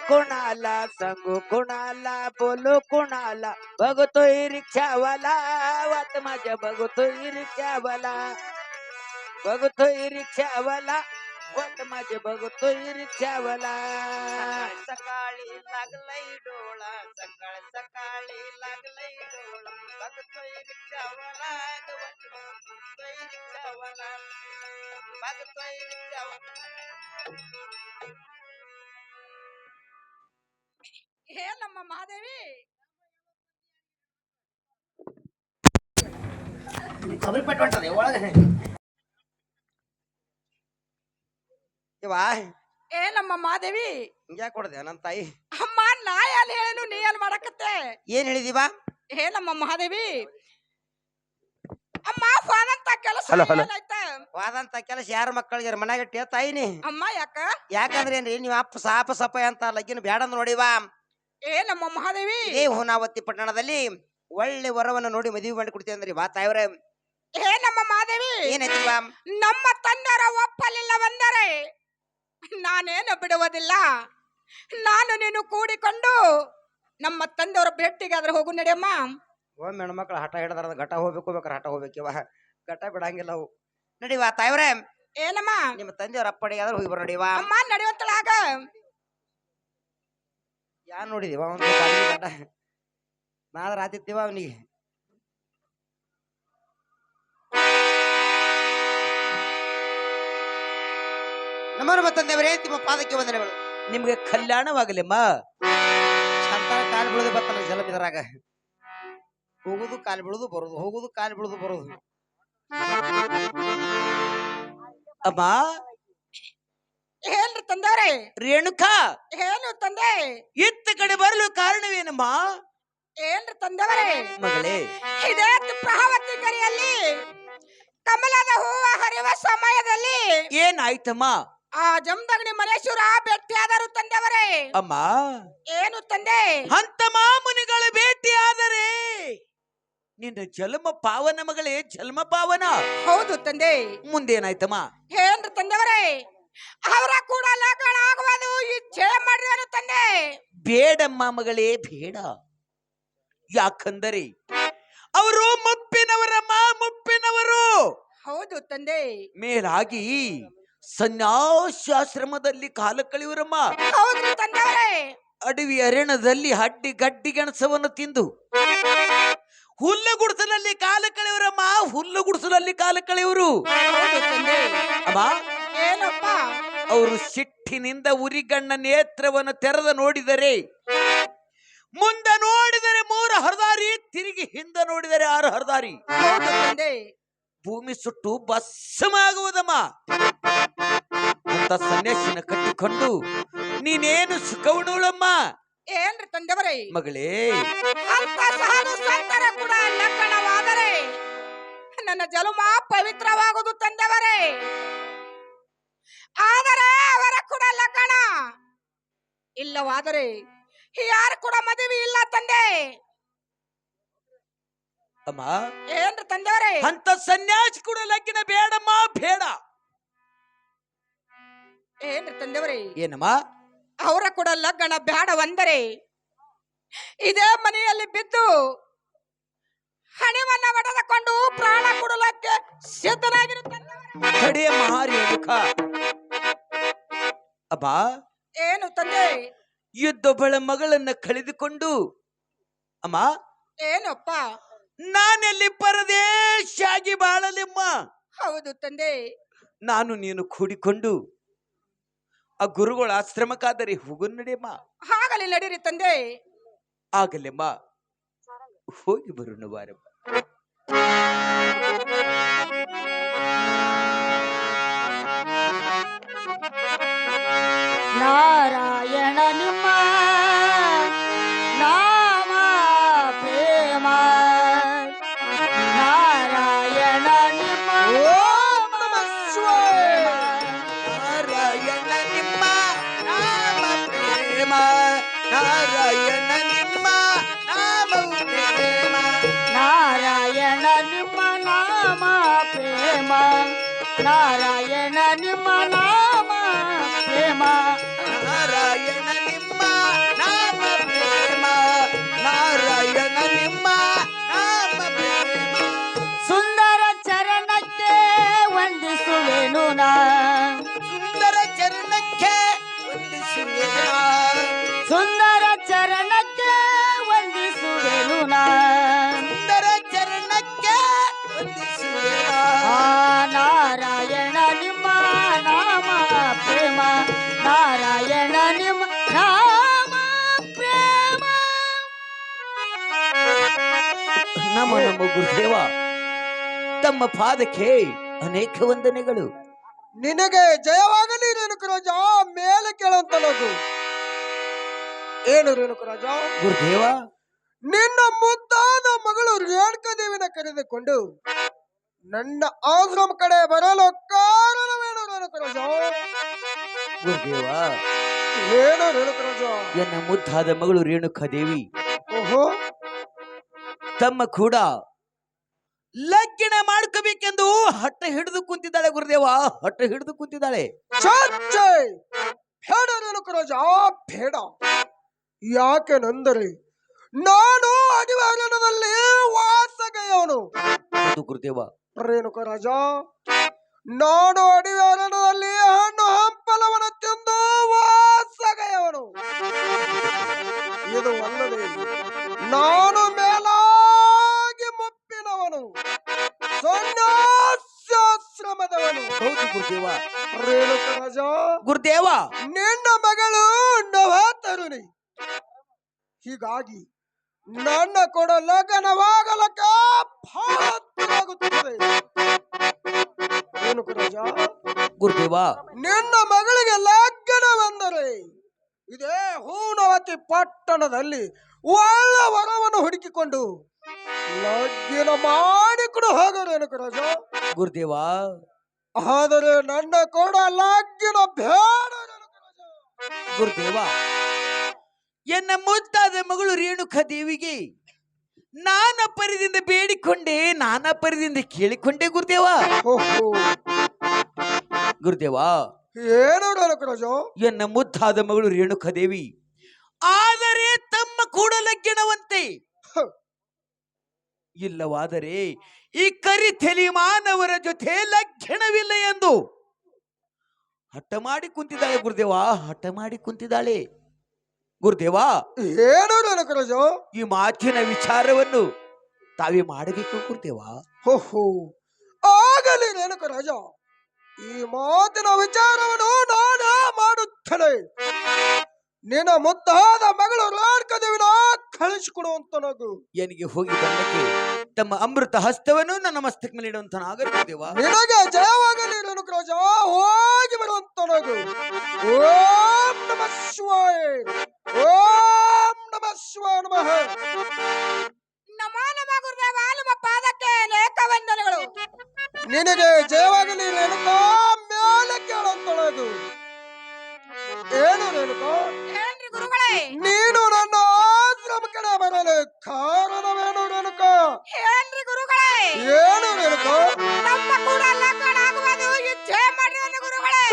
कोणाला सांगू कोणाला बोलू कोणाला बघतोय रिक्षावाला वाट माझ्या बघतोय रिक्षावाला बघतोय रिक्षावाला वाट माझे बघतोय रिक्षावाला सकाळी लागलंय डोळा सकाळ सकाळी लागलंय डोळा बघतोय रिक्षावाला वाट बघतोय रिक्षावाला बघतोय रिक्षावाला ಹೇ ನಮ್ಮ ಮಹಾದೇವಿ ಕೊಬ್ಬರಿ ಪಟ್ಟು ಹೊಂಟದೆ ಒಳಗೆ ಇವಾ ಏ ನಮ್ಮ ಮಹಾದೇವಿ ಹಿಂಗ್ಯಾಕೆ ಕೊಡದೆ ನನ್ನ ತಾಯಿ ಅಮ್ಮ ನಾ ಎಲ್ಲಿ ಹೇಳೇನು ನೀ ಎಲ್ಲಿ ಮಾಡಕತ್ತೆ ಏನ್ ಹೇಳಿದೀವಾ ಹೇ ನಮ್ಮ ಮಹಾದೇವಿ ಅಮ್ಮ ಫಾನಂತ ಕೆಲಸ ಹಲೋ ಹಲೋ ಏನಾಯ್ತಾ ವಾದಂತ ಕೆಲಸ ಯಾರ ಮಕ್ಕಳಿಗೆ ಮನ್ಯಾಗ ಇಟ್ಟೆ ತಾಯಿನಿ ಅಮ್ಮ ಯಾಕ ಯಾಕಂದ್ರೆ ಏನ್ರಿ ನೀವ್ ಅಪ್ಪ ಸಾಪ ಸಪ ಅಂತ ಲಗ್ಗಿನ ಬ್ಯಾಡ ನೋಡಿವಾ ಏ ನಮ್ಮ ಮಹಾದೇವಿ ಇದೇ ಹುನಾವತಿ ಪಟ್ಟಣದಲ್ಲಿ ಒಳ್ಳೆ ವರವನ್ನು ನೋಡಿ ಮದುವೆ ಮಾಡಿ ಕೊಡ್ತೀವಿ ಅಂದ್ರಿ ಬಾ ತಾಯಿವ್ರೆ ಹೇ ನಮ್ಮ ಮಹಾದೇವಿ ಏನೈತಿವಾ ನಮ್ಮ ತಂದರ ಒಪ್ಪಲಿಲ್ಲವೆಂದರೆ ನಾನೇನು ಬಿಡುವುದಿಲ್ಲ ನಾನು ನೀನು ಕೂಡಿಕೊಂಡು ನಮ್ಮ ತಂದೆಯವರ ಭೇಟಿಗೆ ಆದ್ರೆ ಹೋಗು ನಡಿಯಮ್ಮ ಒಮ್ಮೆ ಹೆಣ್ಮಕ್ಳು ಹಠ ಹಿಡದಾರ ಘಟ ಹೋಗ್ಬೇಕು ಬೇಕಾರೆ ಹಠ ಹೋಗ್ಬೇಕಿವ ಘಟ ಬಿಡಂಗಿಲ್ಲ ಅವು ನಡಿವಾ ತಾಯಿವ್ರೆ ಏನಮ್ಮ ನಿಮ್ಮ ತಂದೆಯವ್ರ ಅಪ್ಪಡಿಗೆ ಆದ್ರೆ ಹೋಗಿ ಬರೋ ನಡಿವಾ ಅಮ್ಮ ನಡೆಯುತ್ತಲಾಗ ಯಾರು ನೋಡಿದಿವ ಒಂದು ಘಟ ನಾದ್ರ ಆತಿತ್ತೀವ ಅವನಿಗೆ ನಮ್ಮ ತಂದೆಯವರೇ ನಿಮ್ಮ ಪಾದಕ್ಕೆ ವಂದನೆಗಳು ನಿಮ್ಗೆ ಕಲ್ಯಾಣವಾಗಲಿಮ್ಮ ಅಂತ ಕಾಲು ಬೀಳೋದು ಬರ್ತಾನೆ ಜಲ ಬಿದರಾಗ ಹೋಗುದು ಕಾಲು ಬೀಳುದು ಬರುದು ಹೋಗುದು ಕಾಲು ಬೀಳುದು ಬರುದು ಅಮ್ಮ ಹೇಳ್ರಿ ತಂದೆವ್ರೆ ರೇಣುಕಾ ಏನು ತಂದೆ ಇತ್ತ ಕಡೆ ಬರಲು ಕಾರಣವೇನಮ್ಮ ಏನ್ರಿ ತಂದೆವರೇ ಮಗಳೇ ಇದೇ ಪ್ರಭಾವತಿ ಗರಿಯಲ್ಲಿ ಕಮಲದ ಹೂವ ಹರಿಯುವ ಸಮಯದಲ್ಲಿ ಏನಾಯ್ತಮ್ಮ ಆ ಜಮದಗ್ನಿ ಮಲೇಶ್ವರ ಭೇಟಿಯಾದರು ತಂದೆವರೇ ಅಮ್ಮ ಏನು ತಂದೆ ಅಂತ ಮಾಮುನಿಗಳ ಭೇಟಿಯಾದರೆ ನಿನ್ನ ಜನ್ಮ ಪಾವನ ಮಗಳೇ ಜನ್ಮ ಪಾವನ ಹೌದು ತಂದೆ ಮುಂದೇನಾಯ್ತಮ್ಮ ಏನ್ರಿ ತಂದೆವರೇ ಅವರ ಕೂಡ ಲಗ್ನ ಆಗುವುದು ಇಚ್ಛೆ ಮಾಡಿದ್ರು ತಂದೆ ಬೇಡಮ್ಮ ಮಗಳೇ ಬೇಡ ಯಾಕಂದರೆ ಅವರು ಮುಪ್ಪಿನವರಮ್ಮ ಮುಪ್ಪಿನವರು ಹೌದು ತಂದೆ ಮೇಲಾಗಿ ಸನ್ಯಾಸಾಶ್ರಮದಲ್ಲಿ ಕಾಲ ಕಳೆಯುವರಮ್ಮ ಹೌದು ತಂದೆವರೇ ಅಡವಿ ಅರಣ್ಯದಲ್ಲಿ ಹಡ್ಡಿ ಗಡ್ಡಿ ಗೆಣಸವನ್ನು ತಿಂದು ಹುಲ್ಲು ಗುಡಿಸಲಲ್ಲಿ ಕಾಲ ಕಳೆಯುವರಮ್ಮ ಹುಲ್ಲು ಗುಡಿಸಲಲ್ಲಿ ಕಾಲ ಕಳೆಯುವರು ಹೌದು ತಂದೆ ಅಮ್ಮ ಏನಪ್ಪ ಅವರು ಸಿಟ್ಟಿನಿಂದ ಉರಿಗಣ್ಣ ನೇತ್ರವನ್ನು ತೆರೆದ ನೋಡಿದರೆ ಮುಂದೆ ನೋಡಿದರೆ 3 ಹರದಾರಿ ತಿರುಗಿ ಹಿಂದೆ ನೋಡಿದರೆ 6 ಹರದಾರಿ ಹೌದು ತಂದೆ ಭೂಮಿ ಸುಟ್ಟು ಭಸ್ಮಾಗುವುದಮ್ಮ ಅಂತ ಸನ್ಯಾಸಿನ ಕಟ್ಟಿಕೊಂಡು ನೀನೇನು ಸುಖವಣುಳಮ್ಮ ಏನ್ರಿ ತಂದೆವರೇ ಮಗಳೇ ಅಂತ ಸಾಧು ಸಂತರ ಕೂಡ ಲಗ್ನವಾದರೆ ನನ್ನ ಜಲಮ ಪವಿತ್ರವಾಗುವುದು ತಂದೆವರೇ ಆದರೆ ಅವರ ಕೂಡ ಲಗ್ನ ಇಲ್ಲವಾದರೆ ಯಾರು ಕೂಡ ಮದುವೆ ಇಲ್ಲ ತಂದೆ ಅಮ್ಮ ಏನ್ರಿ ತಂದೆವರೇ ಅಂತ ಸನ್ಯಾಸಿ ಕೂಡ ಲಗ್ನ ಬೇಡಮ್ಮ ಬೇಡ ಏನ್ರಿ ತಂದೆವರೇ ಏನಮ್ಮ ಅವರ ಕೂಡ ಲಗ್ನ ಬೇಡವಂದರೆ ಇದೇ ಮನೆಯಲ್ಲಿ ಬಿದ್ದು ಹಣಿವನ್ನ ಒಡೆದುಕೊಂಡು ಪ್ರಾಣ ಕೊಡಲಕ್ಕೆ ಸಿದ್ಧನಾಗಿರುತ್ತಾನೆ ಅಮ್ಮ ಏನು ತಂದೆ ಯುದ್ಧೊಬ್ಬಳ ಮಗಳನ್ನ ಕಳೆದುಕೊಂಡು ಅಮ್ಮ ಏನಪ್ಪ ನಾನೆಲ್ಲಿ ಪರದೇಶಾಗಿ ಬಾಳಲಿಮ್ಮ ಹೌದು ತಂದೆ ನಾನು ನೀನು ಕೂಡಿಕೊಂಡು ಆ ಗುರುಗಳ ಆಶ್ರಮಕ್ಕಾದರೆ ಹೋಗು ನಡಿಯಮ್ಮ ಹಾಗಲಿ ನಡೀರಿ ತಂದೆ ಆಗಲೆಮ್ಮ ಹೋಗಿ ಬರೋಣ ಬಾರಮ್ಮ ನಾರಾಯಣ ನಿಮ್ಮ ನಾಮ ಪ್ರೇಮ ನಾರಾಯಣ ನಿಮ್ಮ ಓಂ ನಮಃ ಶಿವಾಯ ನಾರಾಯಣ ನಿಮ್ಮ ನಾಮ ಪ್ರೇಮ ನಾರಾಯಣ ನಿಮ್ಮ ನಾಮ ಪ್ರೇಮ ನಾರಾಯಣ ನಿಮ್ಮ ನಾಮ ಪ್ರೇಮ ನಾರಾಯಣ ನಿಮ್ಮ ನಾಮ ಪ್ರೇಮ ನಾರಾಯಣ ನಿಮ್ಮ ದರ್ಶನ ಸುಂದರ ಚರಣಕ್ಕೆ ವಂದಿಸುವೆನು ನಾ. ಸುಂದರ ಚರಣಕ್ಕೆ ವಂದಿಸುವೆನ. ನಾರಾಯಣ ನಿಮ್ಮ ನಾಮ ಪ್ರೇಮ, ನಾರಾಯಣ ನಿಮ್ಮ ನಾಮ ಪ್ರೇಮ. ನಮ ನಮ ಗುರುದೇವ, ತಮ್ಮ ಪಾದಕ್ಕೆ ಅನೇಕ ವಂದನೆಗಳು. ನಿನಗೆ ಜಯವಾಗಲಿ ರೇಣುಕರಾಜ. ಮೇಲೆ ಕೇಳಂತಲದು ಏನು ರೇಣುಕರಾಜ? ಗುರುದೇವ, ನಿನ್ನ ಮುದ್ದಾದ ಮಗಳು ರೇಣುಕಾದೇವಿನ ಕರೆದುಕೊಂಡು ನನ್ನ ಆಶ್ರಮ ಕಡೆ ಬರಲು ಕಾರಣವೇನು ರೇಣುಕರಾಜ? ಗುರುದೇವ, ಏನು ರೇಣುಕರಾಜ? ಎನ್ನ ಮುದ್ದಾದ ಮಗಳು ರೇಣುಕಾದೇವಿ ಓಹೋ, ತಮ್ಮ ಕೂಡ ಲಗ್ನ ಮಾಡ್ಕೋಬೇಕೆಂದು ಹಠ ಹಿಡಿದು ಕುಂತಿದ್ದಾಳೆ ಗುರುದೇವ, ಹಠ ಹಿಡಿದು ಕುಂತಿದ್ದಾಳೆ. ಛೆ, ಬೇಡ ರೇಣುಕರಾಜ, ಬೇಡ. ಯಾಕೆನೆಂದರೆ ನಾನು ಅಡಿವಾರಣದಲ್ಲಿ ವಾಸಗಯವನು. ಹೌದು ಗುರುದೇವ. ರೇಣುಕರಾಜ, ನಾನು ಅಡಿವಾರಣದಲ್ಲಿ ಹಣ್ಣು ಹಂಪಲವನ್ನು ತಿಂದು ವಾಸಗಯವನು. ಇದು ಅಲ್ಲದೆ ನಾನು ಮೇಲಾಗಿ ಮುಪ್ಪಿನವನು, ಸನ್ಯಾಸಾಶ್ರಮದವನು. ಹೌದು ಗುರುದೇವ. ರೇಣುಕರಾಜ, ಗುರುದೇವ, ನಿನ್ನ ಮಗಳು ನವ ತರುಣಿ. ಹೀಗಾಗಿ ನನ್ನ ಕೂಡ ಲಗ್ನವಾಗಲಕ್ಕೆ ಭಾರವಾಗುತ್ತದೆ. ರೇಣುಕರಾಜ, ಗುರುದೇವ, ನಿನ್ನ ಮಗಳಿಗೆ ಲಗ್ನವೆಂದರೆ ಇದೇ ಹೂನವತಿ ಪಟ್ಟಣದಲ್ಲಿ ಒಳ್ಳೆ ವರವನ್ನು ಹುಡುಕಿಕೊಂಡು ಲಗ್ನ ಮಾಡಿಕೊಂಡು ಹೋಗ ರೇಣುಕರಾಜ. ಗುರುದೇವ, ಆದರೆ ನನ್ನ ಕೂಡ ಲಗ್ನ ಬೇಡ ರೇಣುಕರಾಜ. ಗುರುದೇವ, ಎನ್ನ ಮುದ್ದಾದ ಮಗಳು ರೇಣುಕಾ ದೇವಿಗೆ ನಾನಾ ಪರಿದಿಂದ ಬೇಡಿಕೊಂಡೆ, ನಾನಾ ಪರಿದಿಂದ ಕೇಳಿಕೊಂಡೆ ಗುರುದೇವ. ಓಹೋ, ಗುರುದೇವ, ಏನು ರೇಣುಕರಾಜ? ಎನ್ನ ಮುದ್ದಾದ ಮಗಳು ರೇಣುಕಾ ದೇವಿ ಆದರೆ ತಮ್ಮ ಕೂಡ ಲಗ್ನವಂತೆ, ಇಲ್ಲವಾದರೆ ಈ ಕರಿ ತೆಲಿ ಮಾನವರ ಜೊತೆ ಲಗ್ನವಿಲ್ಲ ಎಂದು ಹಠ ಮಾಡಿ ಕುಂತಿದ್ದಾಳೆ ಗುರುದೇವ, ಹಠ ಮಾಡಿ ಕುಂತಿದ್ದಾಳೆ. ಗುರುದೇವ, ಏನು ರೇಣುಕರಾಜ? ಈ ಮಾತಿನ ವಿಚಾರವನ್ನು ತಾವೇ ಮಾಡಬೇಕು ಗುರುದೇವ. ಓಹೋ, ಆಗಲಿ ರೇಣುಕರಾಜ. ಈ ಮಾತಿನ ವಿಚಾರವನ್ನು ನಾನು ಮಾಡುತ್ತೇನೆ. ನಿನ್ನ ಮುದ್ದಾದ ಮಗಳು ರೇಣುಕಾದೇವಿನ ಕಳಿಸಿಕೊಡುವಂತ ನಗು. ಎನಿಗೆ ಹೋಗಿ ಬಂದಕ್ಕೆ ತಮ್ಮ ಅಮೃತ ಹಸ್ತವನ್ನು ನನ್ನ ಮಸ್ತಕ ಮೇಲೆ ಇಡುವಂತನಾಗಲಿ ಗುರುದೇವ. ನಿನಗೆ ಜಯವಾಗಲಿ ರೇಣುಕರಾಜ. ಹೋಗಿ ಬರುವಂತ ನಗು. ಓಂ ನಮಃ ಶಿವಾಯ, ಓಂ ನಮಃ ಶಿವಾಯ ನಮಃ. ನಮೋ ನಮ ಗುರುದೇವ, ನಿಮ್ಮ ಪಾದಕ್ಕೆ ಅನೇಕ ವಂದನೆಗಳು. ನಿನಗೆ ಜಯವಾಗಲಿ ರೇಣುಕಾ. ಮೇಲೆ ಕೇಳಂತ ನಗು. ಏನು ರೇಣುಕಾ? ಏನ್ರಿ ಗುರುಗಳೇ? ನೀನು ನನ್ನ ಆಶ್ರಮ ಕಡೆ ಬರಲು ಕಾರಣವೇನು ರೇಣುಕಾ? ಏನ್ರಿ ಗುರುಗಳೇ? ಏನು ರೇಣುಕಾ? ನಮ್ಮ ಕೂಡ ಲಗ್ನ ಆಗುವುದು ಇಚ್ಛೆ ಮಾಡಿರುವನು ಗುರುಗಳೇ.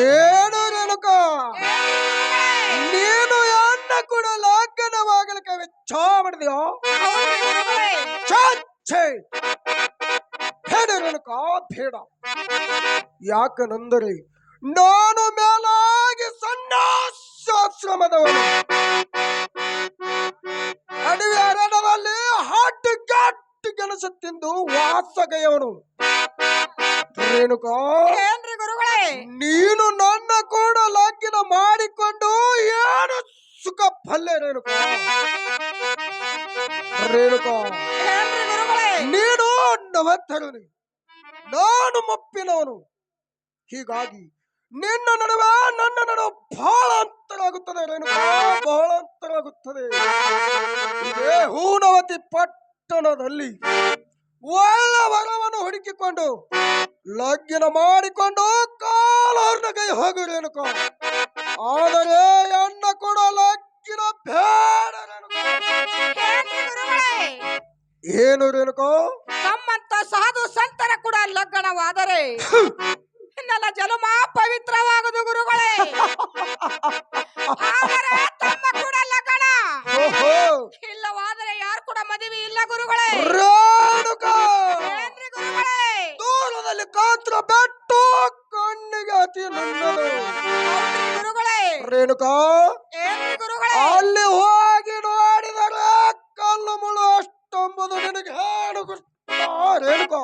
ಏನು ರೇಣುಕಾ? ನೀನು ಎನ್ನ ಕೂಡ ಲಗ್ನವಾಗಲಿಕ್ಕೆ ವಿಚಾರ ಮಾಡಿದೆಯೋ? ಹೌದ್ರಿ ಗುರುಗಳೇ. ಛೇ, ಬೇಡ ರೇಣುಕಾ, ಬೇಡ. ಯಾಕನೆಂದರೆ ನಾನು ಮೇಲಾಗಿ ಸನ್ಯಾಸಾಶ್ರಮದವನು. ಅಡವಿ ಅರಣ್ಯದಲ್ಲಿ ಹಟ್ಟು ಗಟ್ಟು ಗೆಣಸು ತಿಂದು ವಾಸಗಯವನು. ರೇಣುಕಾ, ಏನ್ರಿ ಗುರುಗಳೇ? ನೀನು ನನ್ನ ಕೂಡ ಲಗ್ನ ಮಾಡಿಕೊಂಡು ಏನು ಸುಖ ಫಲ್ಲೆ ರೇಣುಕಾ? ರೇಣುಕಾ, ಏನ್ರಿ ಗುರುಗಳೇ? ನೀನು ನವತರುಣಿ, ನಾನು ಮುಪ್ಪಿನವನು. ಹೀಗಾಗಿ ನಿನ್ನ ನಡುವೆ ನನ್ನ ನಡುವೆ ಬಹಳ ಅಂತರ ಆಗುತ್ತದೆ ರೇಣುಕಾ, ಬಹಳ ಅಂತರ ಆಗುತ್ತದೆ. ಇದೇ ಹೂನವತಿ ಪಟ್ಟಣದಲ್ಲಿ ಒಳ್ಳೆ ವರವನ್ನು ಹುಡುಕಿಕೊಂಡು ಲಗ್ನ ಮಾಡಿಕೊಂಡು ಕಾಲರ್ನಗೈ ಹೋಗು ರೇಣುಕಾ. ಆದರೆ ಅಣ್ಣ ಕೂಡ ಲಗ್ನ ಬೇಡ ರೇಣುಕಾ. ಏನ್ರಿ ಗುರುಗಳೇ? ಏನು ರೇಣುಕಾ? ನಮ್ಮಂತ ಸಾಧು ಸಂತರ ಕೂಡ ಲಗ್ನವಾದರೆ ನನ್ನ ಜನ್ಮ ಪವಿತ್ರವಾಗುವುದು ಗುರುಗಳೇ. ಆದರೆ ತಮ್ಮ ಕೂಡ ಲಗ್ನ ಓಹೋ, ಇಲ್ಲವಾದರೆ ಯಾರು ಕೂಡ ಮದುವೆ ಇಲ್ಲ ಗುರುಗಳೇ. ರೇಣುಕಾ, ಏನ್ರಿ ಗುರುಗಳೇ? ದೂರದಲ್ಲಿ ಕಾತ್ರ ಬೆಟ್ಟು ಪತಿ ನನ್ನದು ಹೌದ್ರಿ ಗುರುಗಳೇ ರೇಣುಕಾ ಏನ್ರಿ ಗುರುಗಳೇ ಅಲ್ಲಿ ಹೋಗಿ ನೋಡಿದರೆ ಕಲ್ಲು ಮುಳು ಅಷ್ಟೊಂಬುದು ನಿನಗೆ ಹೇಳು ರೇಣುಕಾ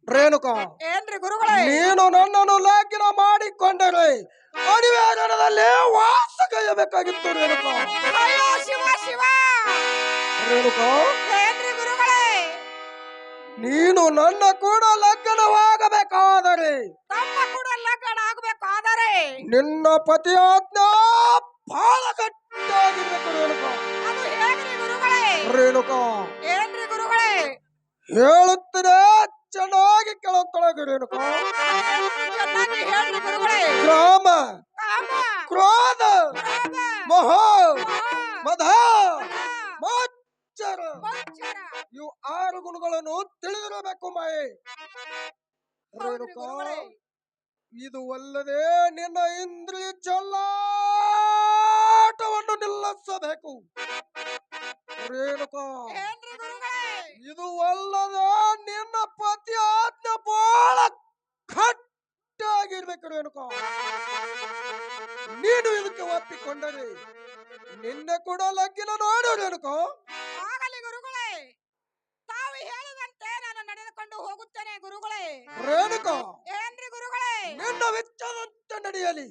ರೇಣುಕಾ ಏನ್ರಿ ಗುರುಗಳೇ ನೀನು ನನ್ನನ್ನು ಲಗ್ನ ಮಾಡಿಕೊಂಡರೆ ಅಡಿವೇಗನದಲ್ಲಿ ವಾಸ ಕೈಯಬೇಕಾಗಿತ್ತು ರೇಣುಕಾ ಅಯ್ಯೋ ಶಿವ ಶಿವ ರೇಣುಕಾ ಏನ್ರಿ ಗುರುಗಳೇ ನೀನು ನನ್ನ ಕೂಡ ಲಗ್ನವಾಗಬೇಕಾದರೆ ತಮ್ಮ ಕೂಡ ಲಗ್ನ ಆಗ್ಬೇಕಾದರೆ ನಿನ್ನ ಪತಿ ಆಜ್ಞಾ ಬಹಳ ಗಟ್ಟಿಯಾಗಿರ್ಬೇಕು ರೇಣುಕಾ ಅದು ಹೇಗ್ರಿ ಗುರುಗಳೇ ರೇಣುಕಾ ಏನ್ರಿ ಗುರುಗಳೇ ಹೇಳುತ್ತದೆ ಚೆನ್ನಾಗಿ ಕೇಳುತ್ತೊಳಗೆ ರೇಣುಕಾ ಚೆನ್ನಾಗಿ ಹೇಳ್ರಿ ಗುರುಗಳೇ ಗ್ರಾಮ ಕಾಮ ಕ್ರೋಧ ಕ್ರೋಧ, ಮೋಹ ಮೋಹ, ಮದ ಮದ, ಮಚ್ಚರ ವಂಚರ. ಇವು 6 ಗುಣಗಳನ್ನು ತಿಳಿದಿರಬೇಕು ಮಾಯೆ ಹೌದ್ರಿ ರೇಣುಕಾ ಗುರುಗಳೇ ಇದು ಅಲ್ಲದೆ ನಿನ್ನ ಇಂದ್ರಿಯ ಚಲ್ಲಾಟವನ್ನು ನಿಲ್ಲಿಸಬೇಕು ರೇಣುಕಾ ಏನ್ರಿ ಗುರುಗಳೇ ಇದು ಅಲ್ಲದೆ ನಿನ್ನ ಪತಿ ಆಜ್ಞೆ ಬಹಳ ಗಟ್ಟಿಯಾಗಿರ್ಬೇಕು ರೇಣುಕಾ ನೀನು ಇದಕ್ಕೆ ಒಪ್ಪಿಕೊಂಡರೆ ನಿನ್ನೆ ಕೂಡ ಲಗ್ನ ನೋಡು ರೇಣುಕಾ ಆಗಲಿ ಗುರುಗಳೇ ತಾವು ಹೇಳಿದಂತೆ ನಾನು ನಡೆದುಕೊಂಡು ಹೋಗುತ್ತೇನೆ ಗುರುಗಳೇ ರೇಣುಕಾ ಏನ್ರಿ ಗುರುಗಳೇ ನಿನ್ನ ವೆಚ್ಚದಂತೆ ನಡೆಯಲಿ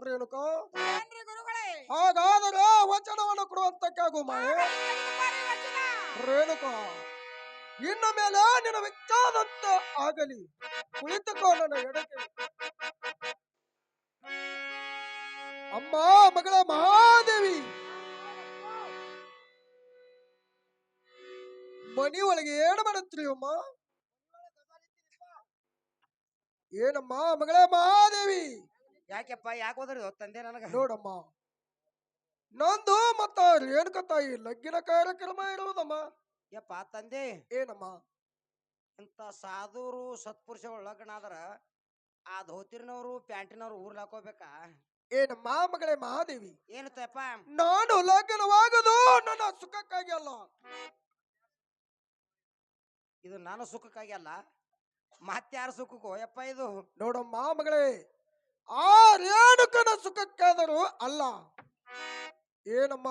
ರೇಣುಕಾ ಏನ್ರಿ ಗುರುಗಳೇ ಹಾಗಾದರೆ ವಚನವನ್ನು ಕೊಡುವಂತಕ್ಕಾಗು ಮಾಯೆ ತೆಗೆದುಕೊಳ್ಳಿ ವಚನ. ರೇಣುಕಾ ಇನ್ನು ಮೇಲೆ ನಿನ್ನ ವೆಚ್ಚದಂತೆ ಆಗಲಿ ಕುಳಿತುಕೋ ನನ್ನ ಎಡಕ್ಕೆ ಅಮ್ಮ ಮಗಳ ಮಹಾದೇವಿ ಮನಿ ಒಳಗೆ ಏನು ಮಾಡುತ್ತೀರಿ ಅಮ್ಮ ಏನಮ್ಮ ಮಗಳೇ ಮಹಾದೇವಿ ಯಾಕೆಪ್ಪ ಯಾಕೆ ಹೋದ್ರಿ ತಂದೆ ನನಗ ನೋಡಮ್ಮ ನಂದು ಮತ್ತ ರೇಣುಕ ತಾಯಿ ಲಗ್ನ ಕಾರ್ಯಕ್ರಮ ಇರುವುದಮ್ಮ ಯಪ್ಪ ತಂದೆ ಏನಮ್ಮ ಇಂತ ಸಾಧುರು ಸತ್ಪುರುಷಗಳು ಲಗ್ನ ಆದ್ರ ಆ ಧೋತಿರ್ನವ್ರು ಪ್ಯಾಂಟಿನವ್ರು ಊರ್ಲ್ ಹಾಕೋಬೇಕಾ ಏನಮ್ಮ ಮಗಳೇ ಮಹಾದೇವಿ ಏನು ತಪ್ಪ ನಾನು ಲಗ್ನವಾಗದು ನನ್ನ ಸುಖಕ್ಕಾಗಿ ಅಲ್ಲ ಇದು ನಾನು ಸುಖಕ್ಕಾಗಿ ಅಲ್ಲ ಮತ್ತಾರ ಸುಖಕ್ಕೋ ಯಪ್ಪ ಇದು ನೋಡಮ್ಮ ಮಗಳೇ ಆ ರೇಣುಕನ ಸುಖಕ್ಕಾದರೂ ಅಲ್ಲ ಏನಮ್ಮ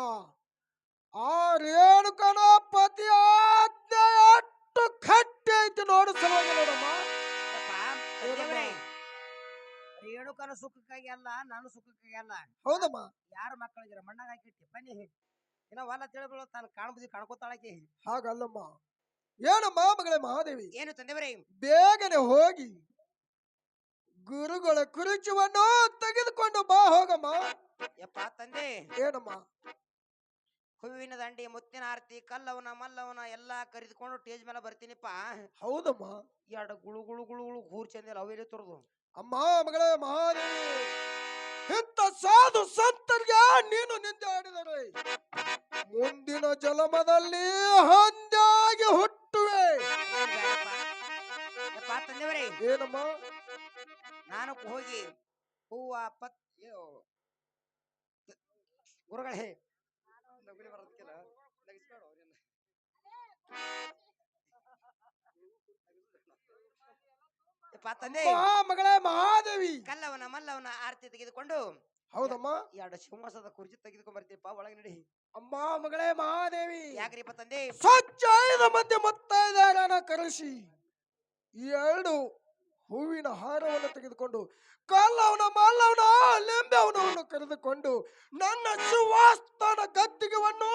ಆ ರೇಣುಕನ ಪತಿ ಆಜ್ಞೆ ಎಷ್ಟು ಗಟ್ಟಿ ಐತಿ ನೋಡು ಸಲುವಾಗಿ ನೋಡಮ್ಮ ಯಪ್ಪ ತಂದೆಯವ್ರೇ, ರೇಣುಕನ ಸುಖಕ್ಕಾಗಿ ಅಲ್ಲ ನಾನು ಸುಖಕ್ಕಾಗಿ ಅಲ್ಲ ಹೌದಮ್ಮ ಯಾರ ಮಕ್ಕಳಿಗೆ ಮಣ್ಣಾಗ ಹಾಕಿಟ್ಟಿ ಬನ್ನಿ ಇನ್ನ ಹೊಲ ತಿಳಿಗಳು ತಾನು ಕಾಣ್ಬುದಿ ಕಾಣ್ಕೋತಾಳಕಿ ಹಾಗಲ್ಲಮ್ಮ ಏನಮ್ಮ ಮಗಳೇ ಮಹಾದೇವಿ ಏನು ತಂದೆವರೇ ಬೇಗನೆ ಹೋಗಿ ಗುರುಗಳ ಕುರುಚವನ್ನು ತೆಗೆದುಕೊಂಡು ಬಾ ಹೋಗಮ್ಮ ಯಪ್ಪ ತಂದೆ ಏನಮ್ಮ ಹೂವಿನ ದಂಡಿ ಮುತ್ತಿನ ಆರತಿ ಕಲ್ಲವನ ಮಲ್ಲವನ ಎಲ್ಲಾ ಕರೆದುಕೊಂಡು ಟೇಜ್ ಮೇಲೆ ಬರ್ತೀನಿಪ್ಪ ಹೌದಮ್ಮ ಎರಡು ಗುಳು ಗುಳು ಗುಳು ಗುಳು ಹೂರ್ ಚಂದಿಲ್ಲ ಅವೇಲಿ ತುರ್ದು ಅಮ್ಮ ಮಗಳೇ ಮಹಾದೇವಿ ಇಂಥ ಸಾಧು ಸಂತರಿಗೆ ನೀನು ನಿಂದೆ ಆಡಿದರೆ ಮುಂದಿನ ಜಲಮದಲ್ಲಿ ಹಂದಾಗಿ ಹುಟ್ಟುವೆ ಯಪ್ಪ ತಂದೆವರೇ ಏನಮ್ಮ ನಾನು ಹೋಗಿ ಹೂವ ಪತ್ ಗುರುಗಳೇ ನಗುಲಿ ಬರೋದಕ್ಕಿಲ್ಲ ನಗಿಸ್ಬೇಡ ಅವ್ರನ್ನ. ಯಪ್ಪ ತಂದೆ ಮಗಳೇ ಮಹಾದೇವಿ ಕಲ್ಲವನ ಮಲ್ಲವನ ಆರತಿ ತೆಗೆದುಕೊಂಡು ಹೌದಮ್ಮ ಎರಡು ಸಿಂಹಾಸದ ಕುರ್ಚಿ ತೆಗೆದುಕೊಂಡ್ ಬರ್ತೀಪ್ಪ ಒಳಗೆ ನಡಿ ಅಮ್ಮ ಮಗಳೇ ಮಹಾದೇವಿ ಯಾಕ್ರಿಪ್ಪ ತಂದೆ ಸ್ವಚ್ಛ 5 ಮಂದಿ ಮುತ್ತೈದೆಯರನ್ನ ಕರೆಸಿ ಈ 2 ಹೂವಿನ ಹಾರವನ್ನು ತೆಗೆದುಕೊಂಡು ಕಲ್ಲವನ ಮಲ್ಲವನ ಲಿಂಬೆವನವನ್ನು ಕರೆದುಕೊಂಡು ನನ್ನ ಸುವಾಸ್ತನ ಗದ್ದಿಗೆವನ್ನು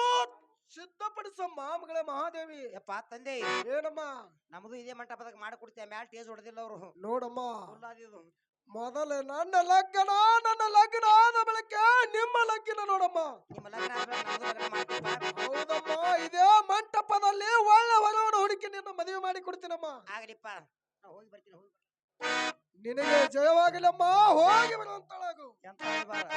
ಸಿದ್ಧಪಡಿಸಮ್ಮ ಮಗಳೇ ಮಹಾದೇವಿ ಯಪ್ಪ ತಂದೆ ಏನಮ್ಮ ನಮ್ದು ಇದೇ ಮಂಟಪದಾಗ ಮಾಡಿಕೊಡ್ತೀಯ ಮ್ಯಾಲ್ ಟೇಜ್ ಹೊಡೆದಿಲ್ಲ ಅವರು ನೋಡಮ್ಮ ಹುಲ್ಲಾದಿದು ಮೊದಲೇ ನನ್ನ ಲಗ್ನ ಆದ ಬಳಿಕ ನಿಮ್ಮ ಲಗ್ನ ನೋಡಮ್ಮ ನಿಮ್ಮ ಲಗ್ನ ಆದ್ಮೇಲೆ ನಮ್ದು ಲಗ್ನ ಮಾಡ್ತೀಪ್ಪ ಹೌದಮ್ಮ ಇದೇ ಮಂಟಪದಲ್ಲಿ ಒಳ್ಳೆ ವರವನ್ನು ಹುಡುಕಿ ನಿನ್ನ ಮದುವೆ ಮಾಡಿ ಕೊಡ್ತೀನಮ್ಮ ಆಗಲಿಪ್ಪ ನಾ ಹೋಗಿ ಬರ್ತೀನಿ ಹೋಗಿ ನಿನಗೆ ಜಯವಾಗಲಮ್ಮ ಹೋಗಿ ಬರುವಂತಳಾಗು ಎಂತ ಬಾರ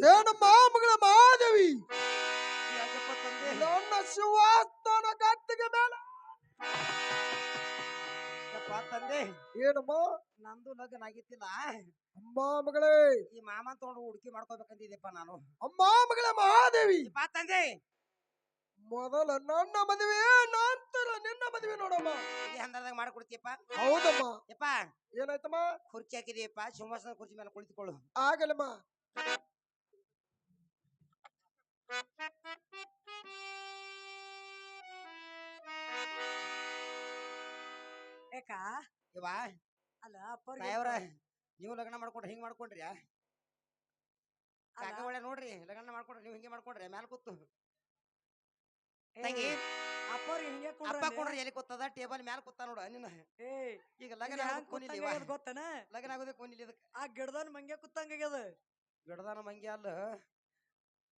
ಏನಮ್ಮ ಮಗಳ ಮಹಾದೇವಿ ಯಾಕಪ್ಪ ತಂದೆ ನನ್ನ ಶಿವಾಸ್ತನ ಗಟ್ಟಿಗೆ ಮೇಲೆ ಯಪ್ಪ ತಂದೆ ಏನಮ್ಮ ನಂದು ಲಗ್ನ ಆಗಿತ್ತಿಲ್ಲ ಅಮ್ಮ ಮಗಳೇ ಈ ಮಾಮ ತಗೊಂಡು ಹುಡುಕಿ ಮಾಡ್ಕೋಬೇಕಂತಿದ್ದೆಪ್ಪ ನಾನು ಅಮ್ಮ ಮಗಳ ಮಹಾದೇವಿ ಯಪ್ಪ ತಂದೆ ಮೊದಲ ನನ್ನ ಮದುವೆ ನಂತರ ನಿನ್ನ ಮದುವೆ ನೋಡಮ್ಮ ಈ ಹಂದರದಾಗ ಮಾಡ್ಕೊಡ್ತೀಯಪ್ಪ ಹೌದಮ್ಮ ಯಪ್ಪ ಏನಾಯ್ತಮ್ಮ ಕುರ್ಚಿ ಹಾಕಿದೀಯಪ್ಪ ಸಿಂಹಾಸನ ಕುರ್ಚಿ ಮೇಲೆ ಕುಳಿತುಕೊಳ್ಳು ಆಗಲ್ಲಮ್ಮ ಯಾಕ ಇವ ಅಲ್ಲ ಅಪ್ಪರ್ಗೆ ತಾಯವ್ರ ನೀವು ಲಗ್ನ ಮಾಡ್ಕೊಂಡ್ರಿ ಹಿಂಗ್ ಮಾಡ್ಕೊಂಡ್ರಿ ಕಾಕ ಒಳ್ಳೆ ನೋಡ್ರಿ ಲಗ್ನ ಮಾಡ್ಕೊಂಡ್ರಿ ನೀವು ಹಿಂಗೆ ಮಾಡ್ಕೊಂಡ್ರಿ ಮ್ಯಾಲ ಕೂತು ತಂಗಿ ಅಪ್ಪರ್ಗೆ ಹಿಂಗೆ ಅಪ್ಪ ಕೊಂಡ್ರಿ ಎಲ್ಲಿ ಕೂತದ ಟೇಬಲ್ ಮ್ಯಾಲ ಕೂತ ನೋಡು ನಿನ್ನ ಈಗ ಲಗ್ನ ಆಗೋದು ಗೊತ್ತನ ಲಗ್ನ ಆಗೋದೇ ಕೋನಿಲ್ಲ ಇದಕ್ಕೆ ಆ ಗಿಡದನ್ ಮಂಗೆ ಕುತ್ತಂಗಾಗ್ಯದ ಗಿಡದಾನ ಮಂಗಿ ಅಲ್ಲ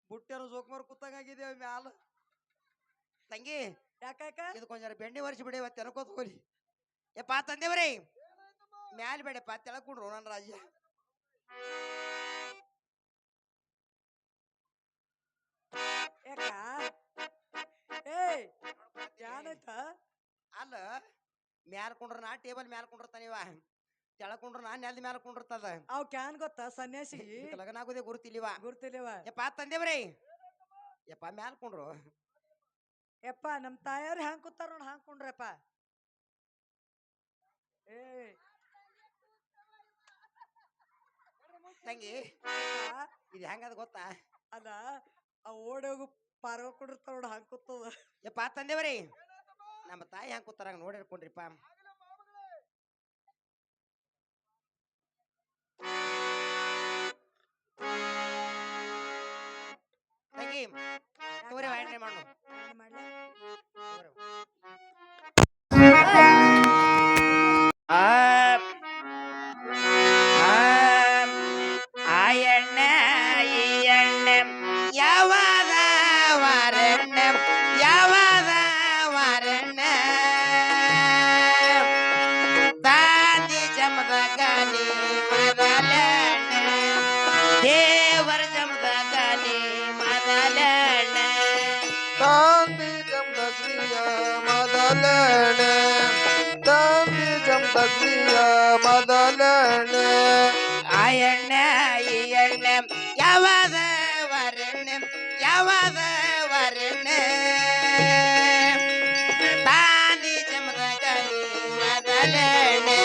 ಬುಟ್ಟೆನು ಜೋಕ್ಮಾರ್ ಕೂತಂಗಾಗಿದೆ ಮ್ಯಾಲ ತಂಗಿ ಯಾಕ ಇದು ಕೊಂಚ ಬೆಣ್ಣೆ ವರ್ಷ ಬಿಡಿ ಇವತ್ತು ಅನ್ಕೋತ ಹೋಗ್ಲಿ ಯಪ್ಪ ತಂದೇವ್ರಿ ಮ್ಯಾಲ ಬೇಡಪ್ಪ ತೆಳಕೊಂಡ್ರು ನನ್ನ ರಾಜ್ಯ ಯಾಕ ಏಯ್ ಯಾನೈತ ಅಲ್ಲ ಮ್ಯಾಲ ಕುಂಡ್ರ ನಾ ಟೇಬಲ್ ಮ್ಯಾಲ ಕುಂಡಿರ್ತಾನ ಇವ ತೆಳಕೊಂಡ್ರ ನಾ ನೆಲದ ಮ್ಯಾಲ ಕುಂಡಿರ್ತದ ಅವ್ ಕ್ಯಾನ್ ಗೊತ್ತಾ ಸನ್ಯಾಸಿಗೆ ಇದಕ್ಕೆ ಲಗ್ನ ಆಗೋದೇ ಗುರುತಿಲ್ಲಿವ ಗುರ್ತಿಲ್ಲವ ಯಪ್ಪ ತಂದೇವ್ರಿ ಯಪ್ಪ ಮ್ಯಾಲ ಕುಂಡ್ರು ಯಪ್ಪ ನಮ್ ತಾಯಾರ ಹ್ಯಾಂಗ್ ಕೂತಾರ ನೋಡ್ ಹಾಂಗ್ ಕುಂಡ್ರಪ್ಪ ಏ ತಂಗಿ ಇದು ಹೆಂಗದ ಗೊತ್ತಾ ಅಲ್ಲ ಆ ಓಡೋಗು ಪಾರ್ವ ಕುಡಿರ್ತಾರ ನೋಡ್ ಹಾಂಗ್ ಕೂತದ ಯಪ್ಪ ತಂದೇವ್ರಿ ನಮ್ಮ ತಾಯಿ ಹೆಂಗ್ ಕೂತಾರ ನೋಡಿರ್ಕೊಂಡ್ರಿಪ್ಪ ತಂಗಿ ತೋರಿ ಎಂಟ್ರಿ ಮಾಡು ಆ ಎಣ್ಣೆ ಈ ಎಣ್ಣೆ ಯಾವಾದ ವಾರೆಣ್ಣೆ ಯಾವಾದ ವಾರೆಣ್ಣೆ ತಾಂದಿ ಜಮದ ಗಾನಿ ಮದಲೆಣ್ಣೆ ದೇವರ ಜಮದ ಗಾನಿ ಮದಲೆಣ್ಣೆ ತಾಂದಿ ಜಮದಗ್ನಿಯ ಮೊದಲನೆ ತಾಂದಿ ಜಮದಗ್ನಿಯ ಮೊದಲನೆ ಆ ಎಣ್ಣೆ ಈ ಎಣ್ಣೆ ಯಾವಾದ ವಾರೆಣ್ಣೆ ಯಾವಾದ ವಾರೆಣ್ಣೆ ತಾಂದಿ ಜಮದ ಗಾನಿ ಮದಲೆಣ್ಣೆ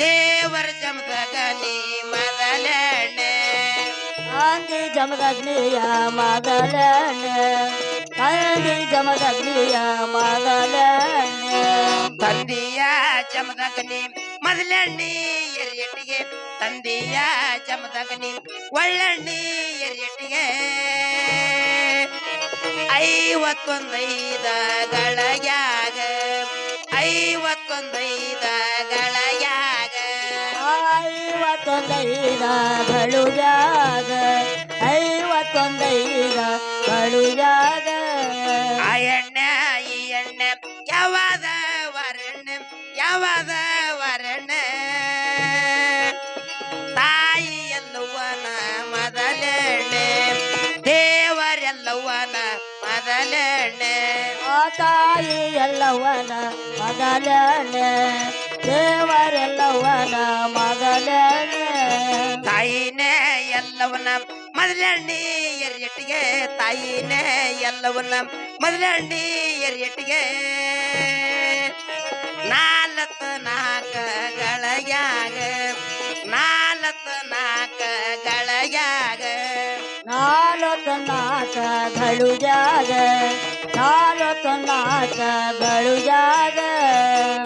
ದೇವರ ಜಮದ ಗಾನಿ ಮದಲೆಣ್ಣೆ ಕಾಂದಿ ಜಮದಗ್ನಿಯ ಮಗಲನೆ ಕಾಂದಿ ಜಮದಗ್ನಿಯ ಮಗಲನೆ ತಂದೆಯ ಜಮದಗನಿ ಮೊದಲಣ್ಣಿ ಎರಿಯಟ್ಟಿಗೆ ತಂದೆಯ ಜಮದಗನಿ ಒಳ್ಳಣ್ಣಿ ಎರಿಯಟ್ಟಿಗೆ 51 ಗಳಗ್ಯಾಗ 51 ಗಳಗ್ಯಾಗ 51 ಗಳುಜಾಗ 51 ಗಳುಜಾಗ ಆ ಎಣ್ಣೆ ಈ ಎಣ್ಣೆ ಯಾವಾದ ವರೆಣ್ಣೆ ಯಾವಾದ ವರೆಣ್ಣೆ ತಾಯಿ ಎಲ್ಲವನ ಮೊದಲೆಣ್ಣೆ ದೇವರೆಲ್ಲವನ ಮೊದಲೆಣ್ಣೆ ಆ ತಾಯಿ ಎಲ್ಲವನ ಮಗಲನೆ ದೇವರೆಲ್ಲವನ ಮಗಲನೆ ತಾಯಿನೇ ಎಲ್ಲವನ್ನ ಮೊದಲಣ್ಣಿ ಎರಿಯಟ್ಟಿಗೆ ತಾಯಿನೇ ಎಲ್ಲವನ್ನ ಮೊದಲಣ್ಣಿ ಎರಿಯಟ್ಟಿಗೆ 4 ಗಳಗ್ಯಾಗ 4 ಗಳಗ್ಯಾಗ 4 ಗಳುಜಾಗ 4 ಗಳುಜಾಗ